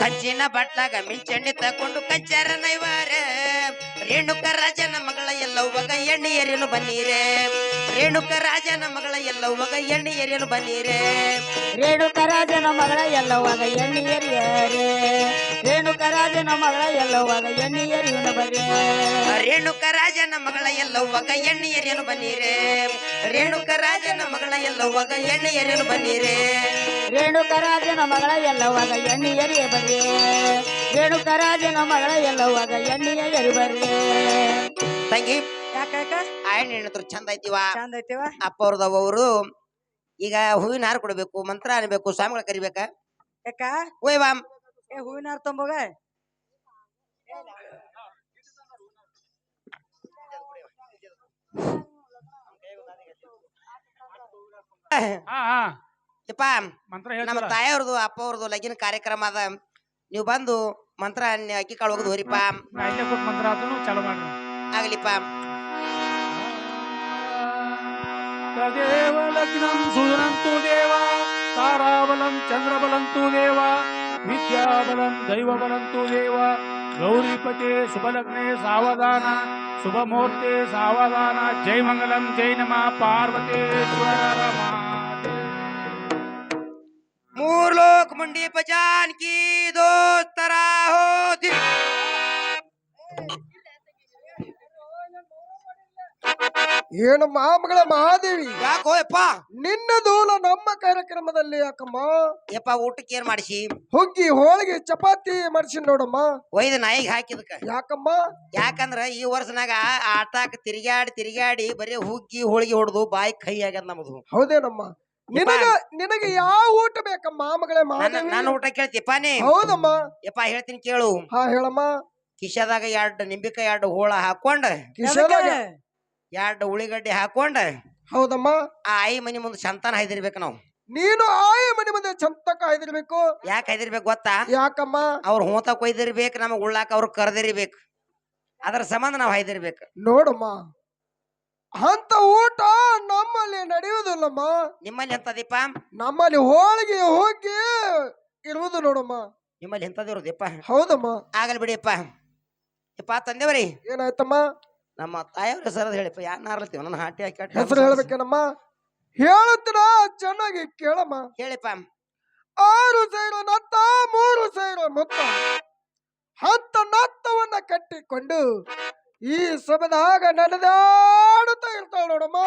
ಕಂಚಿನ ಬಟ್ಲಾಗ ಮಿಂಚಣ್ಣಿ ತಕೊಂಡು ಕಂಚಾರ ನೈವಾರ ರೇಣುಕ ರಾಜನ ಮಗಳ ಎಲ್ಲವಾಗ ಎಣ್ಣೆ ಎರಿಯಲು ಬನ್ನೀರೆ ರೇಣುಕ ರಾಜನ ಮಗಳ ಎಲ್ಲವಾಗ ಎಣ್ಣೆ ಎರಿಯಲು ಬನ್ನೀರೆ ರೇಣುಕರಾಜನ ಮಗಳ ಎಲ್ಲವಾಗ ಎಣ್ಣೆಯರಿಯರೆ ರೇಣುಕರಾಜನ ಮಗಳ ಎಲ್ಲವಾಗ ಎಣ್ಣೆಯರಿಯನು ಬರೆ ರೇಣುಕ ರಾಜನ ಮಗಳ ಎಲ್ಲವಾಗ ಎಣ್ಣೆ ಎರಿಯಲು ಬನ್ನೀರೆ ರೇಣುಕ ರಾಜನ ಮಗಳ ಎಲ್ಲವಾಗ ಎಣ್ಣೆ ಎರಿಯಲು ಬನ್ನೀರೆ ರೇಣುಕರಾಜನ ಮಗಳ ಎಲ್ಲವಾಗ ಎಣ್ಣೆಯರಿಯ ಬರೆ ರೇಣುಕರಾಜನ ಮಗಳ ಎಲ್ಲವಾಗ ಎಣ್ಣೆಯರಿ ಬರೆ ತಂಗಿ ಯಾಕ ಯಾಕ ಆ ಹೆಣ್ಣು ಚಂದ ಐತಿವ ಚಂದ ಐತಿವ ಅಪ್ಪ ಅವ್ರದವ ಅವರು ಈಗ ಹೂವಿನ ಹಾರ ಕೊಡ್ಬೇಕು ಮಂತ್ರ ಅನ್ಬೇಕು ಸ್ವಾಮಿಗಳ ಕರಿಬೇಕ ಯಾಕ ಓಯ್ ವಾಮ್ ಏ ಹೂವಿನ ಹಾರ ತೊಂಬೋಗ ಯಪ್ಪ ಮಂತ್ರ ನಮ್ಮ ಹೇಳ್ತಾರ ತಾಯಿಯವ್ರದು ಅಪ್ಪ ಅವ್ರದು ಲಗಿನ ಕಾರ್ಯಕ್ರಮ ಅದ ನೀವು ಬಂದು ಮಂತ್ರ ಅಕ್ಕಿ ಕಾಳು ಹೋಗುದು ಹೋರಿಪ್ಪ ನಾ ಇಲ್ಲೇ ಕೂತ್ ಮಂತ್ರ ಆತನು ಚಾಲು ಮಾಡ್ರಿ ಆಗಲಿಪ್ಪ ತದೇವ ಲಗ್ನಂ ಸುಧನಂತು ದೇವ ತಾರಾಬಲಂ ಚಂದ್ರಬಲಂತು ದೇವ ವಿದ್ಯಾಬಲಂ ದೈವಬಲಂತು ದೇವ ಗೌರಿಪತೆ ಶುಭಲಗ್ನೆ ಸಾವಧಾನ ಶುಭ ಮುಹೂರ್ತೆ ಸಾವಧಾನ ಜೈ ಮಂಗಲಂ ಜೈ ನಮಃ ಪಾರ್ವತೇಶ್ವರ ರಮಾದೇವಿ. ಮೂರ್ ಲೋಕ ಮುಂಡಿ ಪಚಾನ್ ಕಿ ದೋಸ್ತರ ಹೋದಿ ಏನು ಮಾಮಗಳ ಮಹಾದೇವಿ ಯಾಕೋ ಯಪ್ಪ ನಿನ್ನ ದೂಲ ನಮ್ಮ ಕಾರ್ಯಕ್ರಮದಲ್ಲಿ ಯಾಕಮ್ಮ ಯಪ್ಪ ಊಟಕ್ಕೆ ಏನ್ ಮಾಡಿಸಿ ಹುಗ್ಗಿ ಹೋಳಿಗೆ ಚಪಾತಿ ಮಾಡಿಸಿ ನೋಡಮ್ಮ ಒಯ್ದು ನಾಯಿಗೆ ಹಾಕಿದಕ್ಕ ಯಾಕಮ್ಮ ಯಾಕಂದ್ರ ಈ ವರ್ಷನಾಗ ಆಟಾಕ ತಿರುಗಾಡಿ ಬರೀ ಹುಗ್ಗಿ ಹೋಳಿಗೆ ಹೊಡೆದು ಬಾಯಿ ಕೈ ಆಗ್ಯದ ನಮ್ದು ಹೌದೇನಮ್ಮ ನಿನಗೆ ಯಾವ ಊಟ ಬೇಕಮ್ಮ ಮಾಮಗಳೇ ಮಹಾದೇವಿ ನಾನು ಊಟ ಕೇಳ್ತಿಪ್ಪ ನೀ ಹೌದಮ್ಮ ಯಪ್ಪ ಹೇಳ್ತೀನಿ ಕೇಳು ಹಾ ಹೇಳಮ್ಮ ಕಿಶದಾಗ ಎರಡು ನಿಂಬಿಕಾಯಿ ಎರಡು ಹೋಳ ಹಾಕೊಂಡ ಕಿಶೋರಾಗ ಎರಡು ಉಳಿಗಡ್ಡಿ ಹಾಕೊಂಡ ಹೌದಮ್ಮ ಆ ಆಯಿ ಮನಿ ಮುಂದೆ ಸಂತಾನ ಹೈದಿರ್ಬೇಕು ನಾವು ನೀನು ಆಯ ಮನೆ ಮುಂದೆ ಚಂತಕ ಹೈದಿರ್ಬೇಕು ಯಾಕೆ ಹೈದಿರ್ಬೇಕು ಗೊತ್ತಾ ಯಾಕಮ್ಮ ಅವ್ರ ಹೂತ ಕೊಯ್ದಿರ್ಬೇಕು ನಮಗ್ ಉಳ್ಳಾಕ ಅವ್ರ ಕರೆದಿರ್ಬೇಕು ಅದ್ರ ಸಂಬಂಧ ನಾವು ಹೈದಿರ್ಬೇಕು ನೋಡಮ್ಮ ಅಂತ ಊಟ ನಮ್ಮಲ್ಲಿ ನಡೆಯುವುದಿಲ್ಲಮ್ಮ ನಿಮ್ಮಲ್ಲಿ ಎಂತದಿಪ್ಪ ನಮ್ಮಲ್ಲಿ ಹೋಳಿಗೆ ಹೋಗಿ ಇರುವುದು ನೋಡಮ್ಮ ನಿಮ್ಮಲ್ಲಿ ಎಂತದಿರೋದಿಪ್ಪ ಹೌದಮ್ಮ ಆಗಲ್ ಬಿಡಿಯಪ್ಪ ಯಪ್ಪ ತಂದೆವರಿ ಏನಾಯ್ತಮ್ಮ ನಮ್ಮ ತಾಯಿಯವ್ರ ಹೆಸರು ಹೇಳಿಪ್ಪ ಯಾರು ನಾರ್ಲತ್ತೀವ ನನ್ನ ಹಾಟಿ ಹಾಕಿ ಹೆಸರು ಹೇಳ್ಬೇಕೇನಮ್ಮ ಹೇಳುತ್ತೀರ ಚೆನ್ನಾಗಿ ಕೇಳಮ್ಮ ಹೇಳಿಪ್ಪ 6 ಸೇರು ನತ್ತ 3 ಸೇರು ಮುತ್ತ ಹತ್ತ ನತ್ತವನ್ನ ಕಟ್ಟಿಕೊಂಡು ಈ ಸಭದಾಗ ನಡೆದಾಡುತ್ತಾ ಇರ್ತಾಳ ನೋಡಮ್ಮ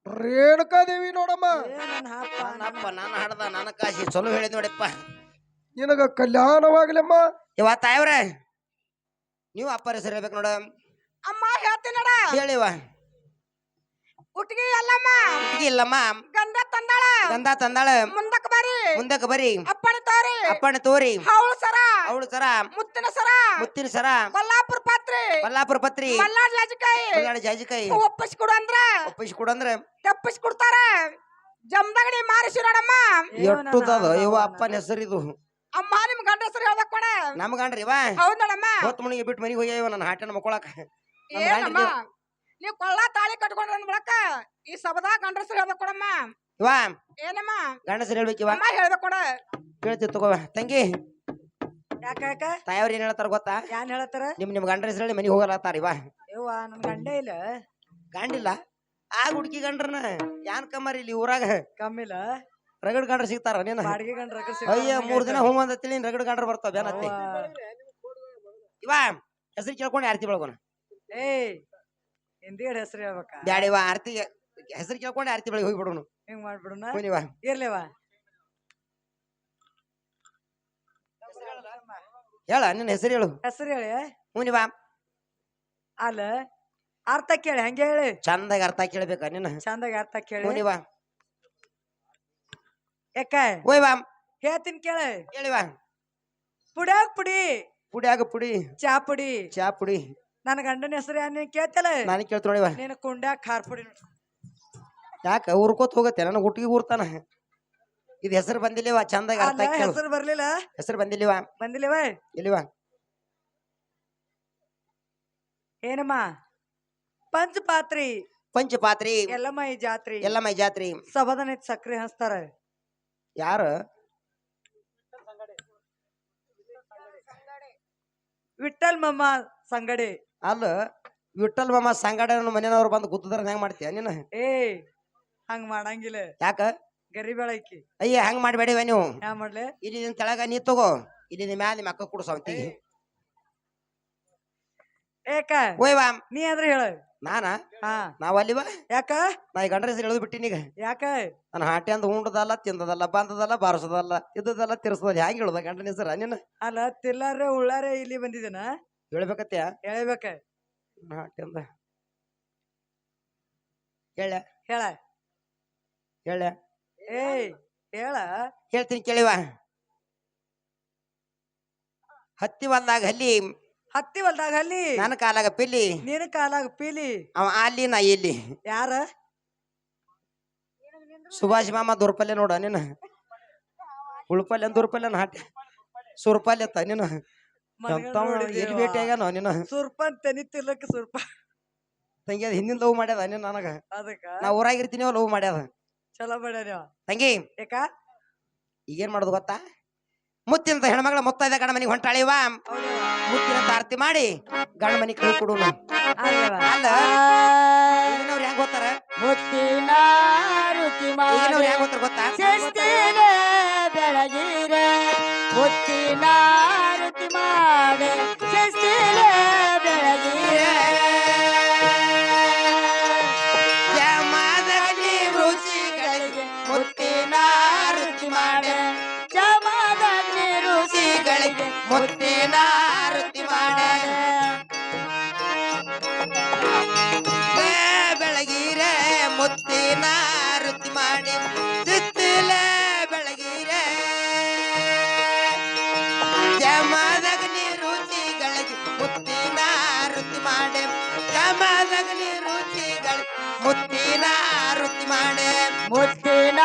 ರೇಣುಕಾದೇವಿ ನೋಡಮ್ಮ ನನ್ನಪ್ಪ ನಾನು ಹಾಡ್ದ ನನ್ನ ಕಾಶಿ ಚಲೋ ಹೇಳಿದ್ ನೋಡಪ್ಪ ನಿನಗ ಕಲ್ಯಾಣವಾಗ್ಲಮ್ಮ ಇವ ತಾಯವ್ರ ನೀವು ಅಪ್ಪರ ಹೆಸರು ಹೇಳ್ಬೇಕು ನೋಡ ಅಮ್ಮ ಹೇಳ್ತೀನಿ ನೋಡ ಹೇಳಿವ ಹುಟ್ಟಿಗೆ ಅಲ್ಲಮ್ಮ ಹುಟ್ಟಿಗೆ ಇಲ್ಲಮ್ಮ ಗಂಡ ತಂದಾಳ ಗಂಧ ತಂದಾಳ ಮುಂದಕ್ಕೆ ಬರಿ ಮುಂದಕ್ಕೆ ಬರಿ ಅಪ್ಪನ ತೋರಿ ಅಪ್ಪನ ತೋರಿ ಅವಳು ಸರ ಅವಳು ಸರ ಮುತ್ತಿನ ಸರ ಮುತ್ತಿನ ಸರ ಕೊಲ್ಲಾಪುರ ಪಾತ್ರಿ ಕೊಲ್ಲಾಪುರ ಪತ್ರಿ ಮಲ್ನಾಡ್ ಜಾಜಿಕಾಯಿ ಮಲ್ನಾಡ್ ಜಾಜಿಕಾಯಿ ಒಪ್ಪಿಸ್ಕೊಡು ಅಂದ್ರ ಒಪ್ಪಿಸಿ ಕೊಡಂದ್ರ ತಪ್ಪಿಸ್ಕೊಡ್ತಾರ ಜಮದಗಡಿ ಮಾರಿಸಿ ನೋಡಮ್ಮ ಎಟ್ಟುದದ ಇವ ಅಪ್ಪನ ಹೆಸರು ಇದು ಅಮ್ಮ ನಿಮ್ ಗಂಡ ಹೆಸರು ಹೇಳ್ಬೇಕು ಕೊಡ ನಮ್ ಗಂಡ್ರಿ ಇವ ಹೌದ್ ನೋಡಮ್ಮ ಹೊತ್ತು ಮಣಿಗೆ ಬಿಟ್ಟು ಮನಿಗೆ ಹೋಗ್ಯಾವ ನನ್ನ ಹಾಟನ ಮಕ್ಕೊಳಕ ಏನಮ್ಮ ನೀವ್ ಕೊಳ್ಳ ತಾಳಿ ಕಟ್ಕೊಂಡ್ರ ಬಳಕ ಈ ಸಬದಾ ಗಂಡ ಹೆಸರು ಹೇಳ್ಬೇಕು ಕೊಡಮ್ಮ ಇವ ಏನಮ್ಮ ಗಂಡಸರು ಹೇಳ್ಬೇಕು ಇವ ಅಮ್ಮ ಹೇಳ್ಬೇಕು ಕೊಡ ಕೇಳ್ತಿ ತಗೋ ತಂಗಿ ಯಾಕ ಯಾಕ ತಾಯವ್ರ ಏನ್ ಹೇಳ್ತಾರ ಗೊತ್ತಾ ಯಾನ್ ಹೇಳತ್ತಾರ ನಿಮ್ ಗಂಡ ಹೆಸರು ಹೇಳಿ ಮನಿಗೆ ಹೋಗಲತ್ತಾರ ಇವ ಯವ್ವ ನನ್ ಗಂಡೆ ಇಲ್ಲ ಗಂಡಿಲ್ಲ ಆ ಹುಡುಗಿ ಗಂಡ್ರನ ಯಾನ್ ಕಮ್ಮರಿ ಇಲ್ಲಿ ಊರಾಗ ಕಮ್ಮಿಲ್ಲ ರಗಡ್ ಗಂಡ್ರ ಸಿಗ್ತಾರ ನೀನ ಬಾಡಿಗೆ ಗಂಡ್ರ ಅಯ್ಯ 3 ದಿನ ಹೂ ಅಂದತ್ತಿ ನೀನ್ ರಗಡ್ ಗಂಡ್ರ ಬರ್ತಾವ ಬೇನತ್ತಿ ಇವ ಹೆಸರು ಕೇಳ್ಕೊಂಡು ಆರ್ತಿ ಬೆಳಗೋಣ ಏಯ್ ಹಿಂದಿ ಹೆಸರು ಹೇಳ್ಬೇಕ ಬ್ಯಾಡಿವ ಆರ್ತಿಗೆ ಹೆಸರು ಕೇಳ್ಕೊಂಡು ಆರ್ತಿ ಬೆಳಗ್ಗೆ ಹೋಗ್ಬಿಡೋನು ಹಿಂಗ್ ಮಾಡ್ಬಿಡುನ ಹುನಿವ ಇರ್ಲಿವ ಹೇಳ ನಿನ್ನ ಹೆಸರು ಹೇಳು ಹೆಸರು ಹೇಳಿ ಹುನಿವ ಅಲ್ಲ ಅರ್ಥ ಕೇಳಿ ಹಂಗೆ ಹೇಳಿ ಚಂದಾಗ ಅರ್ಥ ಕೇಳ್ಬೇಕ ನಿನ್ನ ಚಂದಾಗ ಅರ್ಥ ಕೇಳಿ ಹುನಿವ ಯಾಕ ಓಯ್ವಾ ಹೇಳ್ತೀನಿ ಕೇಳ ಹೇಳಿವ ಪುಡ್ಯಾಗ ಪುಡಿ ಪುಡಿಯಾಗ ಪುಡಿ ಚಾ ಪುಡಿ ಚಾ ಪುಡಿ ನನ್ನ ಗಂಡನ ಹೆಸರು ಏನ್ ನೀನ್ ಕೇಳ್ತಲ್ಲ ನಾನು ಕೇಳ್ತ ನೋಡಿವ ನೀನು ಕುಂಡ್ಯಾಗ ಖಾರ ಪುಡಿ ಯಾಕ ಊರ್ಕೋತ್ ಹೋಗತ್ತೆ ನನಗೆ ಹುಟ್ಟಿಗೆ ಊರ್ತಾನ ಇದು ಹೆಸರು ಬಂದಿಲ್ಲಿವ ಚಂದಾಗ ಅರ್ಥ ಅಲ್ಲ ಕೇಳು ಹೆಸರು ಬರ್ಲಿಲ್ಲ ಹೆಸರು ಬಂದಿಲ್ಲಿವ ಬಂದಿಲ್ಲವ ಇಲ್ಲಿವ ಏನಮ್ಮ ಪಂಚಪಾತ್ರಿ ಪಂಚಪಾತ್ರಿ ಎಲ್ಲಮ್ಮ ಈ ಜಾತ್ರಿ ಎಲ್ಲಮ್ಮ ಜಾತ್ರಿ ಸಬದನ ಸಕ್ರಿ ಹಂಚ್ತಾರ ಯಾರು ವಿಠಲ್ ಮಮ್ಮ ಸಂಗಡಿ ಅಲ್ಲ ವಿಠಲ್ ಮಾಮ ಸಂಗಡ ಮನೆಯವ್ರು ಬಂದು ಗುದ್ದದಾರ ಹೆಂಗ್ ಮಾಡ್ತೀಯ ನೀನು ಏ ಹಂಗ ಮಾಡಂಗಿಲ್ಲ ಯಾಕ ಗರಿಬೇಳಕಿ ಅಯ್ಯ ಹಂಗ್ ಮಾಡ್ಬೇಡಿವ ನೀವು ಯಾ ಮಾಡ್ಲೆ ಇಲ್ಲಿ ನಿನ್ ತೆಳಗ ನೀ ತಗೋ ಇಲ್ಲಿ ನಿಮ್ ಮ್ಯಾಲ ನಿಮ್ಮ ಅಕ್ಕ ಕುಡ್ಸವಂತಿಗೆ ಏಕ ಓಯ್ವಾ ನೀ ಆದ್ರೆ ಹೇಳ ನಾನ ಹಾ ನಾವ್ ಅಲ್ಲಿವ ಯಾಕ ನಾ ಈ ಗಂಡ್ರ ಹೆಸರು ಹೇಳುದು ಬಿಟ್ಟಿನೀಗ ಯಾಕ ನನ್ನ ಹಾಟೆ ಅಂದ್ ಉಂಡದಲ್ಲ ತಿಂದದಲ್ಲ ಬಂದದಲ್ಲ ಬಾರಿಸದಲ್ಲ ಇದ್ದದಲ್ಲ ತಿರ್ಸದಲ್ಲ ಹೆಂಗ್ ಹೇಳುದ ಗಂಡನ ಹೆಸರ ನೀನು ಅಲ್ಲ ತಿಲ್ಲಾರೆ ಉಳ್ಳಾರೆ ಇಲ್ಲಿ ಬಂದಿದ್ದೇನ ಹೇಳ್ಬೇಕತ್ಯ ಹೇಳ್ಬೇಕ ನಾಟ್ಯಂದ ಹೇಳ ಹೇಳ ಹೇಳ ಏಯ್ ಹೇಳ ಹೇಳ್ತೀನಿ ಕೇಳಿವ. ಹತ್ತಿ ಹೊಲ್ದಾಗ ಹಲ್ಲಿ, ಹತ್ತಿ ಹೊಲ್ದಾಗ ಅಲ್ಲಿ ನನ್ನ ಕಾಲಾಗ ಪಿಲ್ಲಿ, ನಿನ್ನ ಕಾಲಾಗ ಪೀಲಿ. ಅವ ಅಲ್ಲಿ ನಾ ಇಲ್ಲಿ. ಯಾರ ಸುಭಾಷ್ ಮಾಮ ದುರ್ಪಲ್ಯ ನೋಡ ನೀನು. ಉಳ್ಪಲ್ಯ ದುರ್ಪಲ್ಯ ನಾಟ್ಯ ಸುರ್ಪಲ್ಯ ತ ನೀನು. ಎಲ್ಲಿ ಭೇಟಿ ಆಗ್ಯಾನೋ ನೀನು. ಸುರ್ಪನ್ ತೆನಿ ತಿರ್ಲಕ್ಕ ಸುರ್ಪ ತಂಗಿ ಅದ್ ಹಿಂದಿನ ಲವ್ ಮಾಡ್ಯದ ನೀನು ನನಗ. ಅದಕ್ಕ ನಾ ಊರಾಗಿರ್ತೀನಿ ಲವ್ ಮಾಡ್ಯದ ಚಲೋ ಮಾಡ್ಯಾರ ತಂಗಿ. ಯಾಕ ಈಗೇನ್ ಮಾಡೋದು ಗೊತ್ತಾ? ಮುತ್ತಿನಂತ ಹೆಣ್ಮಗಳ ಮುತ್ತೈದ ಗಂಡ ಮನಿಗೆ ಹೊಂಟಾಳಿವ. ಮುತ್ತಿನಂತ ಆರತಿ ಮಾಡಿ ಗಂಡ ಮನಿಗೆ ಕೈ ಕೊಡು. ಅಲ್ಲ ಈಗಿನವ್ರು ಹೆಂಗ್ ಗೊತ್ತಾರ? ಮುತ್ತಿನ ರುಚಿ ಈಗಿನವ್ರು ಹೆಂಗ್ ಗೊತ್ತಾರ ಗೊತ್ತಾ? ಚೆಸ್ತಿಲೆ ಬೆಳಗಿರೆ ಮುತ್ತಿನ ರುಚಿ ಮಾಡೆ ಚೆಸ್ತಿಲೆ ಬೆಳಗಿರೆ ಜಮದಗ್ನಿ ರುಚಿಗಳಿಗೆ ಮುತ್ತಿನ ರುಚಿ ಮಾಡೆ, ಜಮದಗ್ನಿ ರುಚಿಗಳಿಗೆ ಮುತ್ತಿನ ರುಚಿ ಮಾಡೆ. ಬೆಳಗಿರೆ ಮುತ್ತಿನ ರುಚಿ ಮಾಡಿ ಚಿತ್ತಿಲೆ ಬೆಳಗಿರೆ ಜಮದಗ್ನಿ ರುಚಿಗಳಿಗೆ ಮುತ್ತಿನ ರುಚಿ ಮಾಡೆ, ಜಮದಗ್ನಿ ರುಚಿಗಳಿಗೆ ಮುತ್ತಿನ ರುಚಿ ಮಾಡೆ. ಮುತ್ತಿನ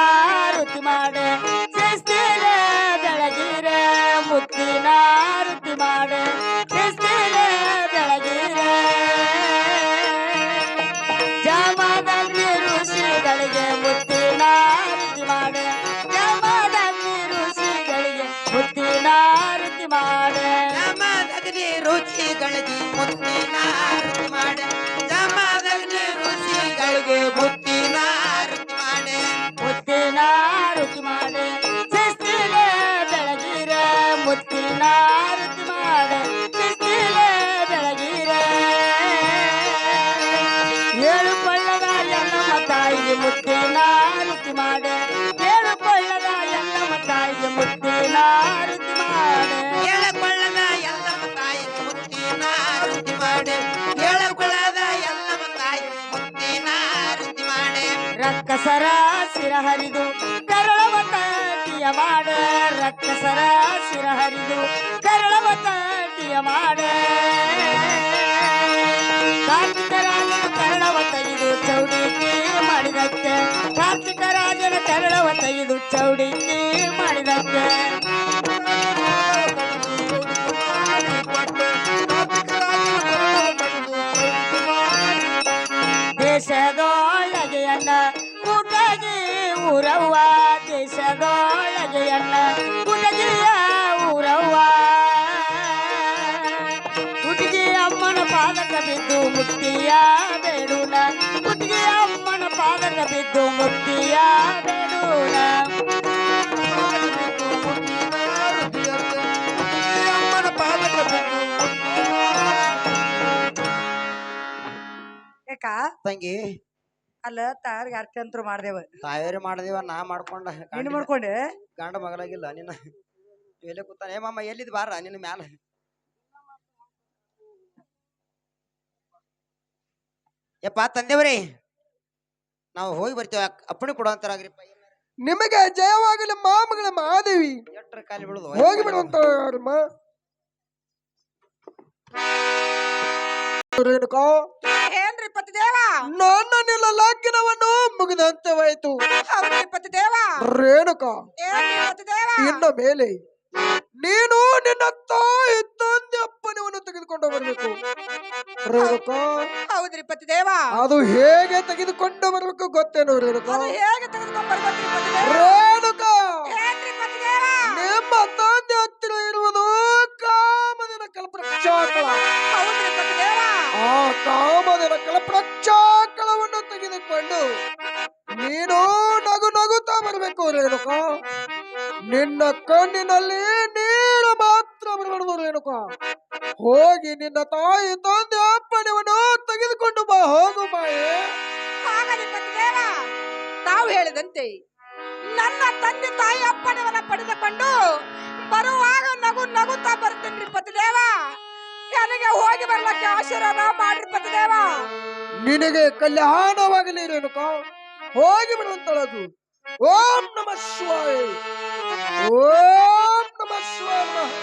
ರುಚಿ ಮಾಡೆ ಚೆಸ್ತಿಲೆ ಬೆಳಗಿರೆ ಮುತ್ತಿನ ರುಚಿ ಮಾಡೆ ಚೆಸ್ತಿಲೆ ಬೆಳಗಿರೆ ಜಮದಗ್ನಿ ಋಷಿಗಳಿಗೆ ಮುತ್ತಿನ ರುಚಿ ಮಾಡೆ, ಜಮದಗ್ನಿ ಋಷಿಗಳಿಗೆ ಮುತ್ತಿನ ರುಚಿ ಮಾಡೆ. ಜಮದಗ್ನಿ ರುಚಿಗಳಿಗೆ ಮುತ್ತಿನ ರುಚಿ ಮಾಡೆ, ಜಮದಗ್ನಿ ರುಚಿಗಳಿಗೆ ಮುತ್ತಿನ ರುಚಿ ಮಾಡೆ. ಮುತ್ತಿನ ರುಚಿ ಮಾಡೆ ಚೆಸ್ತಿಲೆ ಬೆಳಗಿರೆ ಮುತ್ತಿನ ರುಚಿ ಮಾಡೆ ಚೆಸ್ತಿಲೆ ಬೆಳಗಿರೆ ಏಳು ಕೊಳ್ಳದ ಎಲ್ಲಮ್ಮ ತಾಯಿಗೆ ಮುತ್ತಿನ ರುಚಿ ಮಾಡೆ, ಏಳು ಕೊಳ್ಳದ ಎಲ್ಲಮ್ಮ ತಾಯಿಗೆ ಮುತ್ತಿನ ರುಚಿ ಮಾಡೆ. ಏಳಕೊಳ್ಳದ ಎಲ್ಲಮ್ಮ ತಾಯಿ ಮುತ್ತಿನ ರುಚಿ ಮಾಡೆ, ಏಳಕೊಳ್ಳದ ಎಲ್ಲಮ್ಮ ತಾಯಿ ಮುತ್ತಿನ ರುಚಿ ಮಾಡೆ. ರಕ್ಕಸರ ಶಿರ ಹರಿದು ಕರಳವ ತಾಟಿಯ ಮಾಡೆ, ರಕ್ಕಸರ ಶಿರ ಹರಿದು ಕರಳವ ತಾಟಿಯ ಮಾಡೆ. ಕಾರ್ತಿಕ ರಾಜನ ಕರಳವ ತೆಗೆದು ಚೌಡಿಕಿ ಮಾಡಿದಕ್ಕೆ, ಕಾರ್ತಿಕ ರಾಜನ ಕರಳವ ತೆಗೆದು ಚೌಡಿಕಿ ಮಾಡಿದಕ್ಕೆ. ದೇಶದೊಳಗೆಯನ್ನ ಕುಟಗಿ ಊರವ್ವ, ದೇಶದೊಳಗೆಯನ್ನ ಕುಟಗಿಯ ಊರವ್ವ. ಕುಟಗಿ ಅಮ್ಮನ ಪಾದಕ ಬಿದ್ದು ಮುಕ್ತಿಯ ಬೇಡೂನ, ಕುಟಗಿ ಅಮ್ಮನ ಪಾದಕ ಬಿದ್ದು ಮುಕ್ತಿಯ ಬೇಡೂನ. ಯಾಕ ತಂಗಿ ಅಲ್ಲ ತಾಯಾರಿಗೆ ಅರ್ಥ ಅಂತರು ಮಾಡ್ದೇವ. ತಾವೇರಿ ಮಾಡದೇವ ನಾ ಮಾಡ್ಕೊಂಡ ನೀನ್ ಮಾಡ್ಕೊಂಡೆ ಗಂಡ ಮಗಳಾಗಿಲ್ಲ ನಿನ್ನ. ಎಲ್ಲೇ ಕೂತಾನ ಏ ಮಾಮ ಎಲ್ಲಿದ್ ಬಾರ ನಿನ್ನ ಮ್ಯಾಲ. ಯಪ್ಪ ತಂದೆವ್ರಿ ನಾವು ಹೋಗಿ ಬರ್ತೀವಿ, ಅಪ್ಪಣೆ ಕೊಡುವಂತರಾಗ್ರಿಪ್ಪ. ನಿಮಗೆ ಜಯವಾಗಲಿ ಮಾಮಗಳ ಮಹಾದೇವಿ. ಎಟ್ರ ಕಾಲಿ ಬಿಡುದು ಹೋಗಿ ಬಿಡುವಂತ ರೇಣುಕಾ, ಏನ್ರಿ ಪತಿದೇವ? ನನ್ನ ನಿಲ್ಲ ಲಗ್ನವನ್ನು ಮುಗಿದಂತವಾಯ್ತು. ಹೌದ್ರಿ ಪತಿದೇವ. ರೇಣುಕಾ, ಏನ್ರಿ ಪತಿದೇವ? ಇನ್ನ ಮೇಲೆ ನೀನು ನಿನ್ನ ತಾಯಿ ತಂದೆ ಅಪ್ಪನವನ್ನು ತೆಗೆದುಕೊಂಡು ಬರಬೇಕು. ರೇಣುಕಾ, ಹೌದ್ರಿ ಪತಿದೇವ. ಅದು ಹೇಗೆ ತೆಗೆದುಕೊಂಡು ಬರಬೇಕು ಗೊತ್ತೇನು ರೇಣುಕಾ? ಅದು ಹೇಗೆ ತೆಗೆದುಕೊಂಡು ಬರ್ಬೇಕ್ರಿ ಪತಿದೇವ? ರೇಣುಕಾ, ಏನ್ರಿ ಪತಿದೇವ? ನಿಮ್ಮ ತಂದೆ ಹತ್ತಿರ ಇರುವುದು ಕಾಮದಿನ ಕಲ್ಪವೃಕ್ಷಾಕಳ. ಹೌದ್ರಿ ಪತಿದೇವ. ಆ ಕಾಮದಿನ ಕಲ್ಪವೃಕ್ಷಾಕಳವನ್ನು ತೆಗೆದುಕೊಂಡು ನೀನು ನಗು ನಗುತ್ತಾ ಬರಬೇಕು ರೇಣುಕಾ. ನಿನ್ನ ಕಣ್ಣಿನಲ್ಲಿ ನೀರು ಮಾತ್ರ ಬರಬಾರದು ರೇಣುಕಾ. ಹೋಗಿ ನಿನ್ನ ತಾಯಿ ತಂದೆ ಅಪ್ಪಣೆಯನ್ನು ತೆಗೆದುಕೊಂಡು ಬಾ. ಹೋಗು ಮಾಯೆ. ಆಗಲಿ ಪತಿದೇವ, ತಾವು ಹೇಳಿದಂತೆ ನನ್ನ ತಂದೆ ತಾಯಿ ಅಪ್ಪಣೆವನ್ನ ಪಡೆದುಕೊಂಡು ಬರುವಾಗ ನಗು ನಗುತ್ತಾ ಬರ್ತೇನ್ರಿ ಪತಿದೇವ. ನನಗೆ ಹೋಗಿ ಬರ್ಲಕ್ಕೆ ಆಶೀರ್ವಾದ ಮಾಡ್ರಿ ಪತಿದೇವ. ನಿನಗೆ ಕಲ್ಯಾಣವಾಗಲಿ ರೇಣುಕಾ, ಹೋಗಿ ಬಿಡುವಂತಳದು. ಓಂ ನಮ ಶಿವಾಯ, ಓಂ ನಮ ಶಿವಾಯ ನಮಃ.